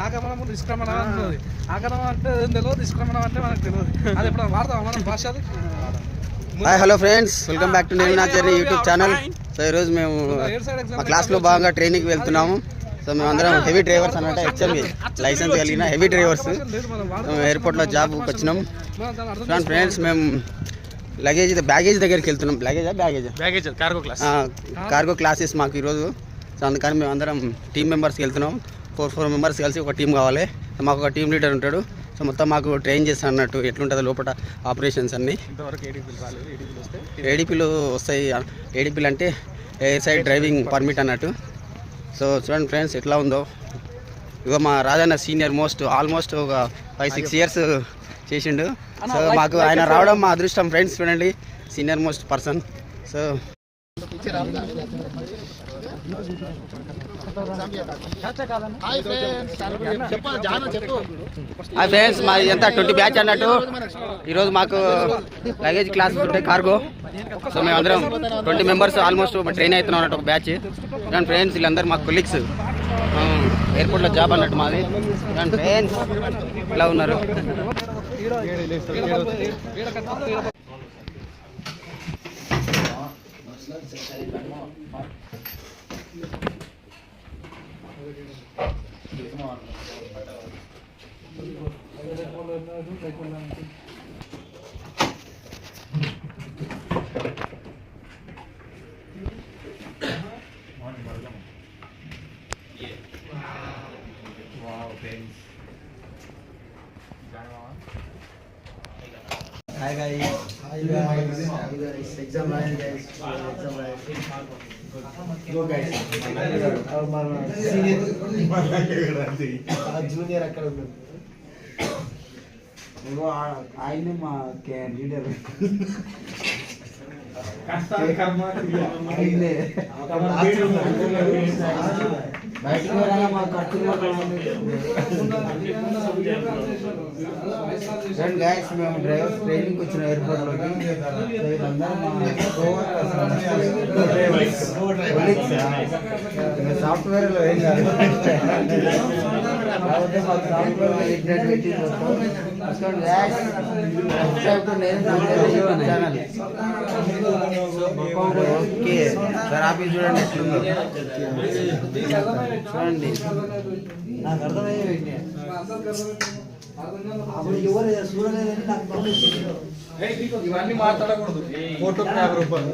ఆగమనం నిష్క్రమణం అంటుంది. ఆగమనం అంటే తెలియదు, నిష్క్రమణం అంటే మనకు తెలియదు. అది ఎప్పుడు వాడతాం మనం భాష. Hi hello friends, welcome back to నేను నా జర్నీ యూట్యూబ్ ఛానల్. సో ఈరోజు మేము మా క్లాస్లో భాగంగా ట్రైనింగ్కి వెళ్తున్నాము. సో మేమందరం హెవీ డ్రైవర్స్ అన్నమాట, హెచ్ఎంవి లైసెన్స్ కలిగిన హెవీ డ్రైవర్స్. ఎయిర్పోర్ట్లో జాబ్కి వచ్చినాం. ఫ్రెండ్స్ మేము బ్యాగేజ్ దగ్గరికి వెళ్తున్నాం. కార్గో క్లాసెస్ మాకు ఈరోజు. సో అందుకని మేము అందరం టీమ్ మెంబర్స్కి వెళ్తున్నాం. 4 మెంబర్స్ కలిసి ఒక టీం కావాలి. మాకు ఒక టీం లీడర్ ఉంటాడు. సో మొత్తం మాకు ట్రైన్ చేస్తాను అన్నట్టు ఎట్లుంటుందో లోపల ఆపరేషన్స్ అన్నీ. ఏడీపీలు వస్తాయి. ఏడీపీలు అంటే ఎయిర్ సైడ్ డ్రైవింగ్ పర్మిట్ అన్నట్టు. సో చూడండి ఫ్రెండ్స్ ఎట్లా ఉందో. ఇక మా రాజన్న సీనియర్ ఆల్మోస్ట్ ఒక 5-6 ఇయర్స్ చేసిండు. సో మాకు ఆయన రావడం మా అదృష్టం ఫ్రెండ్స్. చూడండి senior most person. So hi friends, మా ఎంత 20 బ్యాచ్ అన్నట్టు. ఈరోజు మాకు లగేజ్ క్లాసెస్ ఉంటాయి కార్గో. సో మేమందరం 20 మెంబర్స్ ఆల్మోస్ట్ ట్రైన్ అవుతున్నాం అన్నట్టు ఒక బ్యాచ్. కానీ ఫ్రెండ్స్ వీళ్ళందరూ మా కొలీగ్స్, ఎయిర్పోర్ట్లో జాబ్ అన్నట్టు మాది. కానీ ఫ్రెండ్స్ ఇలా ఉన్నారు. Hi guys. Exam line guys. Exam line. Go guys. Senior. Junior అక్కడ ఉన్నారు. ఏగో ఆయన మా లీడర్. మేము డ్రైవర్స్ ట్రైనింగ్ వచ్చిన ఎయిర్పోర్ట్లోకి. సాఫ్ట్వేర్లో ఏం కాదు, కాబట్టి మాకు సాఫ్ట్వేర్ ఓకే సార్. ఆఫీస్ చూడండి ఎట్లుందో చూడండి. నాకు అర్థమయ్యే అప్పుడు ఎవరు చూడలేదని నాకు ఇవన్నీ మాట్లాడకూడదు. ఫోటోకి 50 రూపాయలు.